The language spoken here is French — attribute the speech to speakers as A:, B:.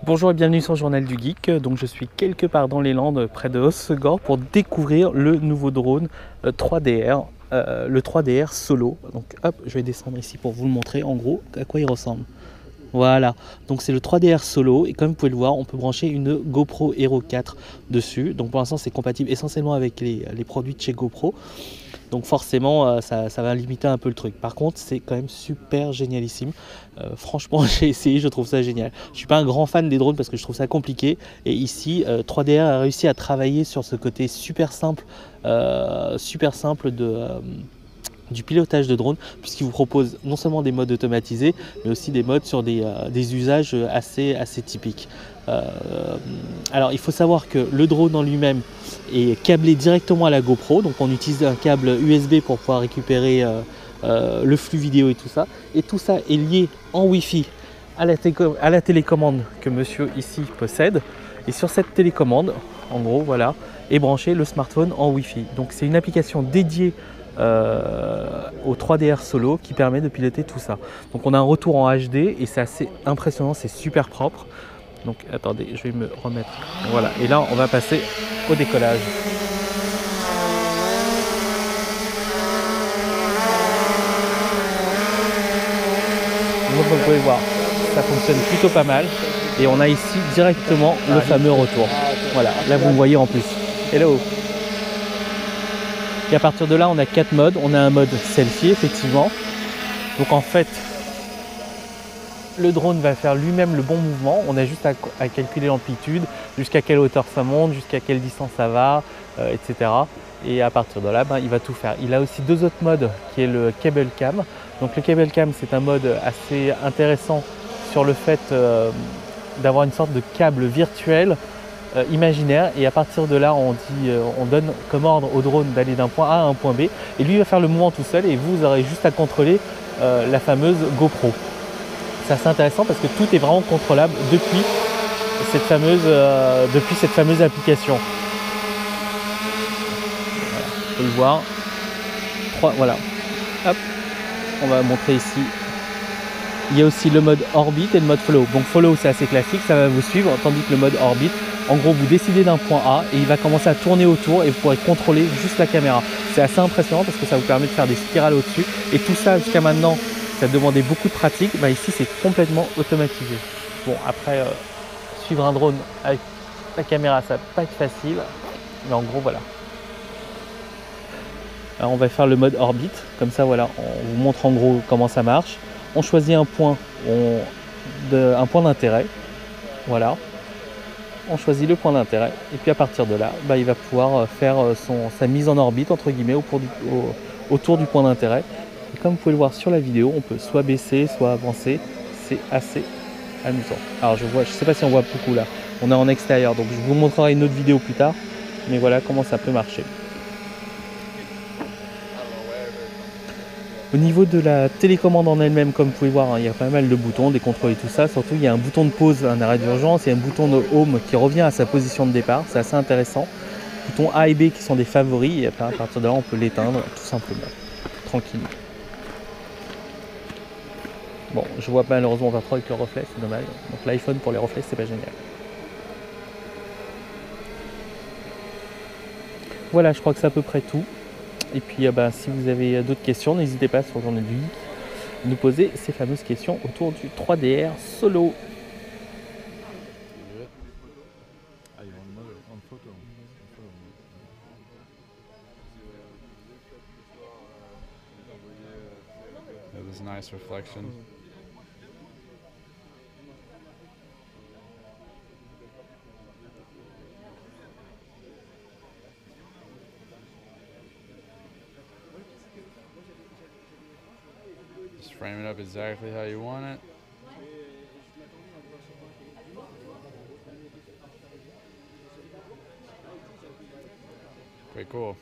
A: Bonjour et bienvenue sur le Journal du Geek. Donc je suis quelque part dans les Landes près de Hossegor pour découvrir le nouveau drone 3DR, le 3DR Solo. Donc hop, je vais descendre ici pour vous le montrer en gros à quoi il ressemble. Voilà, donc c'est le 3DR Solo et comme vous pouvez le voir, on peut brancher une GoPro Hero 4 dessus. Donc pour l'instant c'est compatible essentiellement avec les produits de chez GoPro. Donc forcément ça va limiter un peu le truc. Par contre c'est quand même super génialissime. Franchement j'ai essayé, je trouve ça génial. Je suis pas un grand fan des drones parce que je trouve ça compliqué. Et ici 3DR a réussi à travailler sur ce côté super simple du pilotage de drone, puisqu'il vous propose non seulement des modes automatisés, mais aussi des modes sur des usages assez typiques. Alors il faut savoir que le drone en lui-même est câblé directement à la GoPro, donc on utilise un câble USB pour pouvoir récupérer le flux vidéo et tout ça est lié en Wi-Fi à la télécommande que monsieur ici possède, et sur cette télécommande, en gros voilà, est branché le smartphone en Wi-Fi. Donc c'est une application dédiée au 3DR Solo qui permet de piloter tout ça. Donc on a un retour en HD et c'est assez impressionnant, c'est super propre. Donc attendez, je vais me remettre. Voilà, et là on va passer au décollage. Donc vous pouvez voir, ça fonctionne plutôt pas mal. Et on a ici directement le fameux retour. Voilà, là vous me voyez en plus. Hello! Et à partir de là, on a 4 modes. On a un mode selfie, effectivement. Donc en fait, le drone va faire lui-même le bon mouvement. On a juste à calculer l'amplitude, jusqu'à quelle hauteur ça monte, jusqu'à quelle distance ça va, etc. Et à partir de là, il va tout faire. Il a aussi 2 autres modes, qui est le cable cam. Donc le cable cam, c'est un mode assez intéressant sur le fait d'avoir une sorte de câble virtuel imaginaire, et à partir de là on donne comme ordre au drone d'aller d'un point A à un point B, et lui il va faire le mouvement tout seul et vous aurez juste à contrôler la fameuse GoPro. C'est assez intéressant parce que tout est vraiment contrôlable depuis cette fameuse application. Voilà, on peut le voir. Voilà. Hop, on va montrer ici. Il y a aussi le mode orbite et le mode follow. Donc follow c'est assez classique, ça va vous suivre, tandis que le mode orbite, en gros vous décidez d'un point A et il va commencer à tourner autour et vous pourrez contrôler juste la caméra. C'est assez impressionnant parce que ça vous permet de faire des spirales au-dessus, et tout ça jusqu'à maintenant ça demandait beaucoup de pratique. Ici c'est complètement automatisé. Bon après suivre un drone avec la caméra ça va pas être facile, mais en gros voilà. Alors on va faire le mode orbite, comme ça voilà, on vous montre en gros comment ça marche. On choisit un point d'intérêt, voilà. On choisit le point d'intérêt et puis à partir de là, il va pouvoir faire sa mise en orbite entre guillemets autour du point d'intérêt. Et comme vous pouvez le voir sur la vidéo, on peut soit baisser, soit avancer. C'est assez amusant. Alors je sais pas si on voit beaucoup là. On est en extérieur, donc je vous montrerai une autre vidéo plus tard. Mais voilà comment ça peut marcher. Au niveau de la télécommande en elle-même, comme vous pouvez voir, il y a pas mal de boutons, des contrôles et tout ça. Surtout, il y a un bouton de pause, un arrêt d'urgence, il y a un bouton de home qui revient à sa position de départ. C'est assez intéressant. Boutons A et B qui sont des favoris, et après, à partir de là, on peut l'éteindre tout simplement, tranquillement. Bon, je vois malheureusement pas trop avec le reflet, c'est dommage. Donc l'iPhone pour les reflets, c'est pas génial. Voilà, je crois que c'est à peu près tout. Et puis si vous avez d'autres questions, n'hésitez pas sur le Journal du Geek à nous poser ces fameuses questions autour du 3DR Solo.
B: It was a nice reflection. Just frame it up exactly how you want it. Pretty cool.